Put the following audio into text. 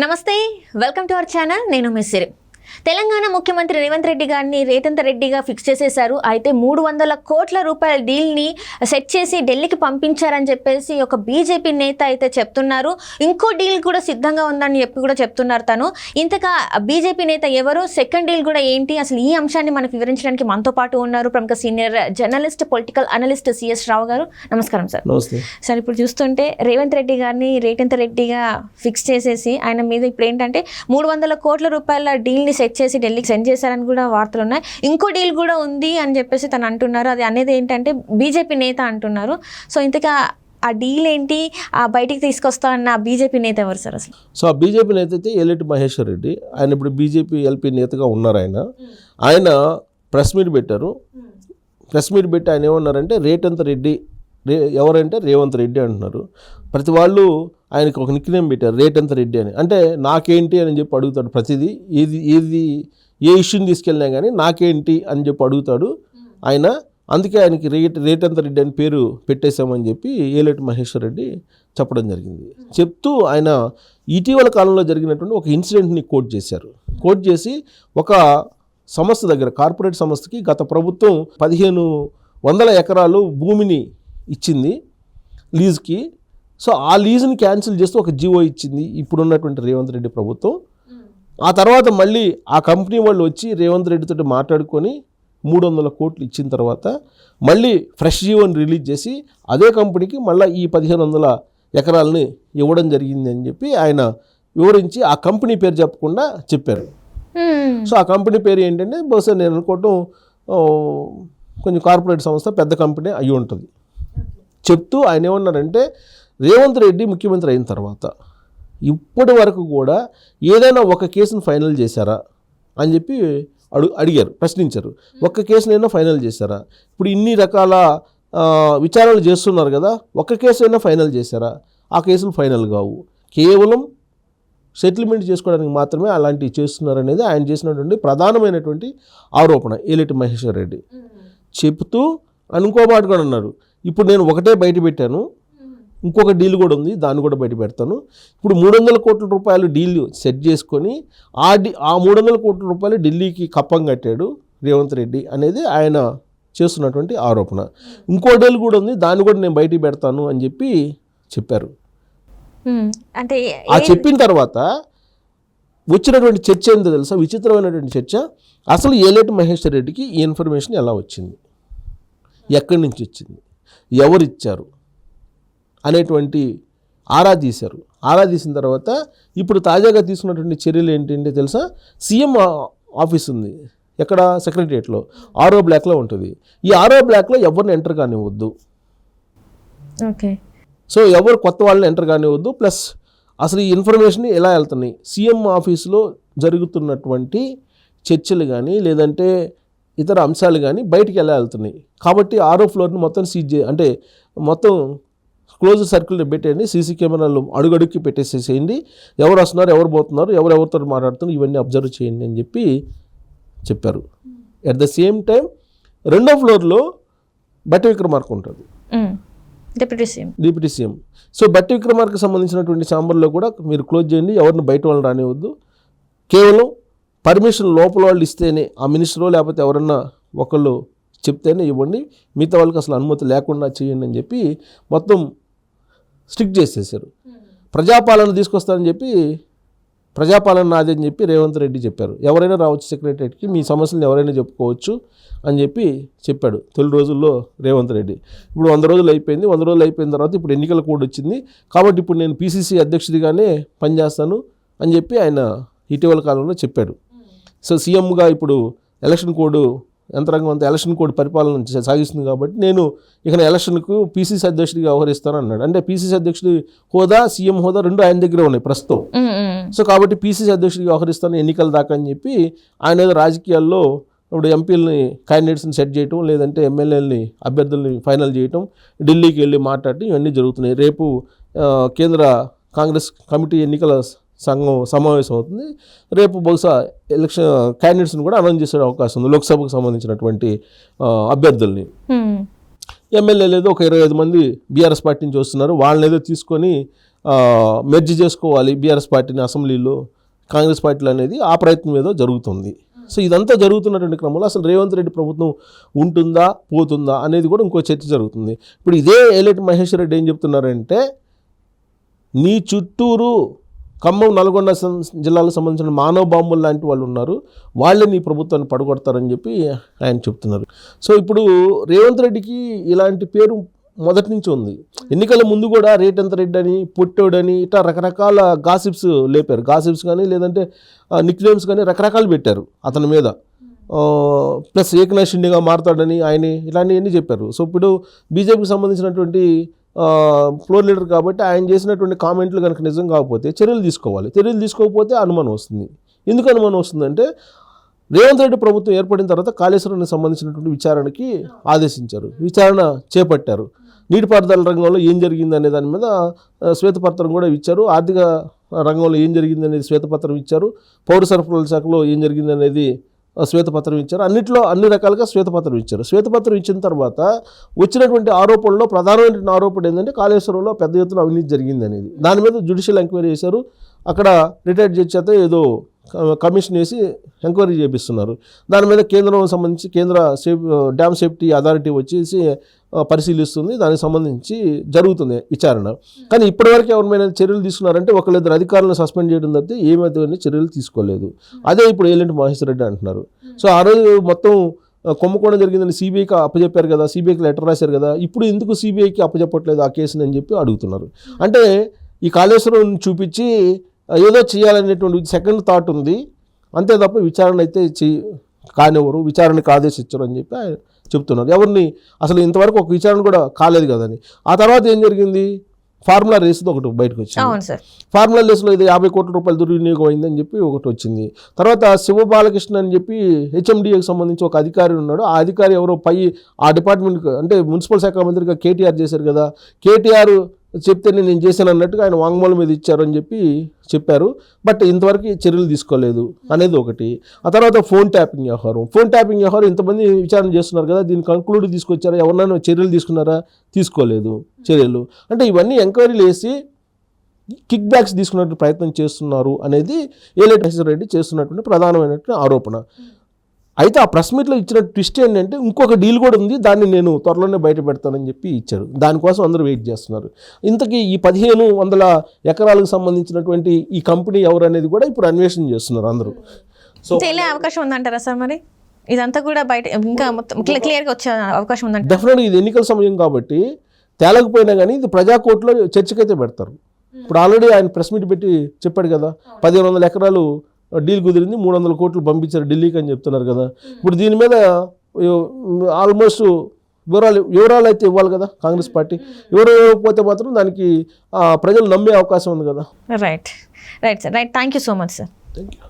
నమస్తే, welcome to our channel. నేను మిస్సిరి. తెలంగాణ ముఖ్యమంత్రి రేవంత్ రెడ్డి గారిని రేవంత్ రెడ్డిగా ఫిక్స్ చేసేశారు. అయితే 300 కోట్ల రూపాయల డీల్ని సెట్ చేసి ఢిల్లీకి పంపించారని చెప్పేసి ఒక బీజేపీ నేత అయితే చెప్తున్నారు. ఇంకో డీల్ కూడా సిద్ధంగా ఉందని చెప్పి కూడా చెప్తున్నారు తను. ఇంతగా బీజేపీ నేత ఎవరు, సెకండ్ డీల్ కూడా ఏంటి, అసలు ఈ అంశాన్ని మనకు వివరించడానికి మనతో పాటు ఉన్నారు ప్రముఖ senior journalist, political analyst CS Rao garu. నమస్కారం సార్. నమస్తే సార్. ఇప్పుడు చూస్తుంటే రేవంత్ రెడ్డి గారిని రేవంత్ రెడ్డిగా ఫిక్స్ చేసేసి ఆయన మీద ఇప్పుడు ఏంటంటే 300 కోట్ల రూపాయల డీల్ని సెట్ చేసి ఢిల్లీకి సెండ్ చేశారని కూడా వార్తలు ఉన్నాయి. ఇంకో డీల్ కూడా ఉంది అని చెప్పేసి తను అంటున్నారు. అది అనేది ఏంటంటే బీజేపీ నేత అంటున్నారు. సో ఇంతగా ఆ డీల్ ఏంటి, ఆ బయటికి తీసుకొస్తా అన్న బీజేపీ నేత ఎవరు సార్ అసలు? సో ఆ బీజేపీ నేత అయితే ఏలేటి మహేశ్వర్ రెడ్డి. ఆయన ఇప్పుడు బీజేపీ ఎల్పీ నేతగా ఉన్నారు. ఆయన ప్రెస్ మీట్ పెట్టారు. ప్రెస్ మీట్ పెట్టి ఆయన ఏమన్నారంటే రేవంత్ రెడ్డి ఎవరంటే రేవంత్ రెడ్డి అంటున్నారు. ప్రతి వాళ్ళు ఆయనకు ఒక నిక్నేమ్ పెట్టారు రేవంత్ రెడ్డి అని. అంటే నాకేంటి అని చెప్పి అడుగుతాడు ప్రతిదీ. ఏ ఇష్యూని తీసుకెళ్ళినా కానీ నాకేంటి అని చెప్పి అడుగుతాడు ఆయన. అందుకే ఆయనకి రేవంత్ రెడ్డి అని పేరు పెట్టేశామని చెప్పి ఏలేటి మహేశ్వర్ రెడ్డి చెప్పడం జరిగింది. చెప్తూ ఆయన ఇటీవల కాలంలో జరిగినటువంటి ఒక ఇన్సిడెంట్ని కోట్ చేశారు. కోట్ చేసి ఒక సంస్థ దగ్గర, కార్పొరేట్ సంస్థకి గత ప్రభుత్వం 1500 ఎకరాలు భూమిని ఇచ్చింది లీజుకి. సో ఆ లీజుని క్యాన్సిల్ చేస్తూ ఒక జీవో ఇచ్చింది ఇప్పుడున్నటువంటి రేవంత్ రెడ్డి ప్రభుత్వం. ఆ తర్వాత మళ్ళీ ఆ కంపెనీ వాళ్ళు వచ్చి రేవంత్ రెడ్డితో మాట్లాడుకొని 300 కోట్లు ఇచ్చిన తర్వాత మళ్ళీ ఫ్రెష్ జీవోని రిలీజ్ చేసి అదే కంపెనీకి మళ్ళీ ఈ 1500 ఎకరాలని ఇవ్వడం జరిగింది అని చెప్పి ఆయన వివరించి ఆ కంపెనీ పేరు చెప్పకుండా చెప్పారు. సో ఆ కంపెనీ పేరు ఏంటంటే బహుశా నేను అనుకోవటం కొంచెం కార్పొరేట్ సంస్థ, పెద్ద కంపెనీ అయి ఉంటుంది. చెప్తూ ఆయన ఏమన్నారంటే రేవంత్ రెడ్డి ముఖ్యమంత్రి అయిన తర్వాత ఇప్పటి వరకు కూడా ఏదైనా ఒక కేసును ఫైనల్ చేశారా అని చెప్పి అడిగారు, ప్రశ్నించారు. ఒక్క కేసునైనా ఫైనల్ చేశారా? ఇప్పుడు ఇన్ని రకాల విచారణలు చేస్తున్నారు కదా, ఒక్క కేసు అయినా ఫైనల్ చేశారా? ఆ కేసులు ఫైనల్ కావు, కేవలం సెటిల్మెంట్ చేసుకోవడానికి మాత్రమే అలాంటివి చేస్తున్నారనేది ఆయన చేసినటువంటి ప్రధానమైనటువంటి ఆరోపణ ఏలేటి మహేశ్వర్ రెడ్డి చెప్తూ. అనుకో మాట కూడా అన్నారు, ఇప్పుడు నేను ఒకటే బయట పెట్టాను, ఇంకొక డీల్ కూడా ఉంది, దాన్ని కూడా బయట పెడతాను. ఇప్పుడు 300 కోట్ల రూపాయలు డీల్ సెట్ చేసుకొని ఆ 300 కోట్ల రూపాయలు ఢిల్లీకి కప్పం కట్టాడు రేవంత్ రెడ్డి అనేది ఆయన చేస్తున్నటువంటి ఆరోపణ. ఇంకో డీల్ కూడా ఉంది, దాన్ని కూడా నేను బయటికి పెడతాను అని చెప్పి చెప్పారు. అంటే ఆ చెప్పిన తర్వాత వచ్చినటువంటి చర్చ ఏంటో తెలుసా? విచిత్రమైనటువంటి చర్చ. అసలు ఏలేటి మహేశ్వర్ రెడ్డికి ఈ ఇన్ఫర్మేషన్ ఎలా వచ్చింది, ఎక్కడి నుంచి వచ్చింది, ఎవరిచ్చారు అనేటువంటి ఆరా తీశారు. ఆరా తీసిన తర్వాత ఇప్పుడు తాజాగా తీసుకున్నటువంటి చర్యలు ఏంటంటే తెలుసా? సీఎం ఆఫీస్ ఉంది ఎక్కడ, సెక్రటరియట్లో 6వ బ్లాక్లో ఉంటుంది. ఈ 6వ బ్లాక్లో ఎవరిని ఎంటర్ కానివ్వద్దు. ఓకే. సో ఎవరు కొత్త వాళ్ళని ఎంటర్ కానివ్వద్దు. ప్లస్ అసలు ఈ ఇన్ఫర్మేషన్ ఎలా వెళ్తున్నాయి, సీఎం ఆఫీసులో జరుగుతున్నటువంటి చర్చలు కానీ లేదంటే ఇతర అంశాలు కానీ బయటికి ఎలా వెళ్తున్నాయి. కాబట్టి 6వ ఫ్లోర్ని మొత్తం అంటే మొత్తం క్లోజ్ సర్కిల్ పెట్టేయండి, సీసీ కెమెరాలు అడుగడుక్కి పెట్టేసేసేయండి, ఎవరు వస్తున్నారు, ఎవరు పోతున్నారు, ఎవరెవరితో మాట్లాడుతున్నారు, ఇవన్నీ అబ్జర్వ్ చేయండి అని చెప్పి చెప్పారు. అట్ ద సేమ్ టైం 2వ ఫ్లోర్లో బట్టి విక్రమార్క ఉంటుంది, డిప్యూటీ సీఎం. సో బట్టి విక్రమార్కకు సంబంధించినటువంటి ఛాంబర్లో కూడా మీరు క్లోజ్ చేయండి, ఎవరిని బయట వాళ్ళని రానివద్దు, కేవలం పర్మిషన్ లోపల వాళ్ళు ఇస్తేనే, ఆ మినిస్టరో లేకపోతే ఎవరన్నా ఒకళ్ళు చెప్తేనే ఇవ్వండి, మిగతా వాళ్ళకి అసలు అనుమతి లేకుండా చేయండి అని చెప్పి మొత్తం స్ట్రిక్ట్ చేసేసారు. ప్రజాపాలన తీసుకొస్తానని చెప్పి, ప్రజాపాలన నాది అని చెప్పి రేవంత్ రెడ్డి చెప్పారు. ఎవరైనా రావచ్చు సెక్రటరియట్కి, మీ సమస్యలను ఎవరైనా చెప్పుకోవచ్చు అని చెప్పి చెప్పాడు తొలి రోజుల్లో రేవంత్ రెడ్డి. ఇప్పుడు 100 రోజులు అయిపోయింది. 100 రోజులు అయిపోయిన తర్వాత ఇప్పుడు ఎన్నికల కోడ్ వచ్చింది కాబట్టి ఇప్పుడు నేను పీసీసీ అధ్యక్షుడిగానే పనిచేస్తాను అని చెప్పి ఆయన ఇటీవల కాలంలో చెప్పాడు. సో సీఎంగా ఇప్పుడు ఎలక్షన్ కోడ్ యంత్రాంగం అంతా ఎలక్షన్ కోడ్ పరిపాలన సాగిస్తుంది కాబట్టి నేను ఇక ఎలక్షన్కు పీసీసీ అధ్యక్షుడిగా వ్యవహరిస్తాను అన్నాడు. అంటే పీసీసీ అధ్యక్షుడి హోదా, సీఎం హోదా రెండు ఆయన దగ్గరే ఉన్నాయి ప్రస్తుతం. సో కాబట్టి పీసీసీ అధ్యక్షుడిగా వ్యవహరిస్తాను ఎన్నికల దాకా అని చెప్పి ఆయన ఏదో రాజకీయాల్లో ఇప్పుడు ఎంపీలని క్యాండిడేట్స్ని సెట్ చేయటం, లేదంటే ఎమ్మెల్యేలని అభ్యర్థుల్ని ఫైనల్ చేయటం, ఢిల్లీకి వెళ్ళి మాట్లాడటం, ఇవన్నీ జరుగుతున్నాయి. రేపు కేంద్ర కాంగ్రెస్ కమిటీ ఎన్నికల సంఘం సమావేశం అవుతుంది. రేపు బహుశా ఎలక్షన్ క్యాండిడేట్స్ని కూడా అనౌన్స్ చేసే అవకాశం ఉంది, లోక్సభకు సంబంధించినటువంటి అభ్యర్థుల్ని. ఎమ్మెల్యేలు ఏదో ఒక 25 మంది బీఆర్ఎస్ పార్టీ నుంచి వస్తున్నారు, వాళ్ళని ఏదో తీసుకొని మెర్జ్ చేసుకోవాలి బీఆర్ఎస్ పార్టీని అసెంబ్లీలో కాంగ్రెస్ పార్టీలు అనేది ఆ ప్రయత్నం ఏదో జరుగుతుంది. సో ఇదంతా జరుగుతున్నటువంటి క్రమంలో అసలు రేవంత్ రెడ్డి ప్రభుత్వం ఉంటుందా పోతుందా అనేది కూడా ఇంకో చర్చ జరుగుతుంది. ఇప్పుడు ఇదే ఏలేటి మహేశ్వర్ రెడ్డి ఏం చెప్తున్నారంటే, నీ చుట్టూరు ఖమ్మం నల్గొండ జిల్లాలకు సంబంధించిన మానవ బాంబులు లాంటి వాళ్ళు ఉన్నారు, వాళ్ళే నీ ప్రభుత్వాన్ని పడగొడతారని చెప్పి ఆయన చెప్తున్నారు. సో ఇప్పుడు రేవంత్ రెడ్డికి ఇలాంటి పేరు మొదటి నుంచి ఉంది. ఎన్నికల ముందు కూడా రేటంత రెడ్డి అని, పొట్టోడని ఇట్లా రకరకాల గాసిప్స్ లేపారు. గాసిప్స్ కానీ లేదంటే నిక్నేమ్స్ కానీ రకరకాలు పెట్టారు అతని మీద. ప్లస్ ఏకనాశిండిగా మారుతాడని ఆయన ఇలాంటివన్నీ చెప్పారు. సో ఇప్పుడు బీజేపీకి సంబంధించినటువంటి ఫ్లోర్ లీడర్ కాబట్టి ఆయన చేసినటువంటి కామెంట్లు కనుక నిజం కాకపోతే చర్యలు తీసుకోవాలి. చర్యలు తీసుకోకపోతే అనుమానం వస్తుంది. ఎందుకు అనుమానం వస్తుందంటే, రేవంత్ రెడ్డి ప్రభుత్వం ఏర్పడిన తర్వాత కాళేశ్వరానికి సంబంధించినటువంటి విచారణకి ఆదేశించారు, విచారణ చేపట్టారు. నీటిపారుదల రంగంలో ఏం జరిగింది అనే దాని మీద శ్వేతపత్రం కూడా ఇచ్చారు. ఆర్థిక రంగంలో ఏం జరిగింది అనేది శ్వేతపత్రం ఇచ్చారు. పౌర సరఫరాల శాఖలో ఏం జరిగింది అనేది శ్వేతపత్రం ఇచ్చారు. అన్నిట్లో అన్ని రకాలుగా శ్వేతపత్రం ఇచ్చారు. శ్వేతపత్రం ఇచ్చిన తర్వాత వచ్చినటువంటి ఆరోపణలో ప్రధానమైన ఆరోపణ ఏంటంటే కాళేశ్వరంలో పెద్ద ఎత్తున అవినీతి జరిగింది అనేది. దాని మీద జ్యుడిషియల్ ఎంక్వైరీ చేశారు. అక్కడ రిటైర్డ్ జడ్జి చేత ఏదో కమిషన్ వేసి ఎంక్వైరీ చేపిస్తున్నారు. దాని మీద కేంద్రం సంబంధించి కేంద్ర డ్యామ్ సేఫ్టీ అథారిటీ వచ్చేసి పరిశీలిస్తుంది. దానికి సంబంధించి జరుగుతుంది విచారణ. కానీ ఇప్పటివరకు ఎవరిమైనా చర్యలు తీసుకున్నారంటే ఒకళ్ళిద్దరు అధికారులను సస్పెండ్ చేయడం తప్పితే ఏమైతే చర్యలు తీసుకోలేదు. అదే ఇప్పుడు ఏలేటి మహేశ్వర్ రెడ్డి అంటున్నారు. సో ఆ రోజు మొత్తం కుంభకోణం జరిగిందని సిబిఐకి అప్పచెప్పారు కదా, సిబిఐకి లెటర్ రాశారు కదా, ఇప్పుడు ఎందుకు సిబిఐకి అప్పచెప్పట్లేదు ఆ కేసుని అని చెప్పి అడుగుతున్నారు. అంటే ఈ కాళేశ్వరం చూపించి ఏదో చేయాలనేటువంటి సెకండ్ థాట్ ఉంది, అంతే తప్ప విచారణ అయితే కానివ్వరు, విచారణకు ఆదేశించరు అని చెప్పి ఆయన చెప్తున్నారు. ఎవరిని అసలు ఇంతవరకు ఒక విచారణ కూడా కాలేదు కదని. ఆ తర్వాత ఏం జరిగింది, ఫార్ములా రేసుది ఒకటి బయటకు వచ్చింది. ఫార్ములా రేసులో ఇది 50 కోట్ల రూపాయలు దుర్వినియోగం అయిందని చెప్పి ఒకటి వచ్చింది. తర్వాత శివబాలకృష్ణ అని చెప్పి హెచ్ఎండిఏకి సంబంధించి ఒక అధికారి ఉన్నాడు. ఆ అధికారి ఎవరో ఆ డిపార్ట్మెంట్ అంటే మున్సిపల్ శాఖ మంత్రిగా కేటీఆర్ చేశారు కదా, కేటీఆర్ చెప్తే నేను చేశాను అన్నట్టుగా ఆయన వాంగ్మూలం మీద ఇచ్చారని చెప్పి చెప్పారు. బట్ ఇంతవరకు చర్యలు తీసుకోలేదు అనేది ఒకటి. ఆ తర్వాత ఫోన్ ట్యాపింగ్ వ్యవహారం ఇంతమంది విచారణ చేస్తున్నారు కదా, దీన్ని కంక్లూడ్ తీసుకొచ్చారా, ఎవరినైనా చర్యలు తీసుకున్నారా, తీసుకోలేదు చర్యలు. అంటే ఇవన్నీ ఎంక్వైరీలు వేసి కిక్ బ్యాక్స్ తీసుకున్నట్టు ప్రయత్నం చేస్తున్నారు అనేది ఏలేటి మహేశ్వర్ రెడ్డి చేస్తున్నటువంటి ప్రధానమైనటువంటి ఆరోపణ. అయితే ఆ ప్రెస్ మీట్లో ఇచ్చిన ట్విస్ట్ ఏంటంటే ఇంకొక డీల్ కూడా ఉంది, దాన్ని నేను త్వరలోనే బయట పెడతానని చెప్పి ఇచ్చారు. దానికోసం అందరూ వెయిట్ చేస్తున్నారు. ఇంతకీ ఈ 1500 ఎకరాలకు సంబంధించినటువంటి ఈ కంపెనీ ఎవరు అనేది కూడా ఇప్పుడు అన్వేషణ చేస్తున్నారు అందరూ. సో తేలే అవకాశం ఉందంటారా సార్? మరి ఇదంతా కూడా బయట ఇంకా మొత్తం క్లియర్గా వచ్చే అవకాశం ఉందంట? డెఫినెట్గా ఇది ఎన్నికల సమయం కాబట్టి తేలకపోయినా కానీ ఇది ప్రజాకోర్టులో చర్చకైతే పెడతారు. ఇప్పుడు ఆల్రెడీ ఆయన ప్రెస్ మీట్ పెట్టి చెప్పాడు కదా, 1500 ఎకరాలు డీల్ కుదిరింది, 300 కోట్లు పంపించారు ఢిల్లీకి అని చెప్తున్నారు కదా. ఇప్పుడు దీని మీద ఆల్మోస్ట్ వివరాలు అయితే ఇవ్వాలి కదా కాంగ్రెస్ పార్టీ. ఎవరు ఇవ్వకపోతే మాత్రం దానికి ప్రజలు నమ్మే అవకాశం ఉంది కదా. Right sir, thank you so much sir. Thank you.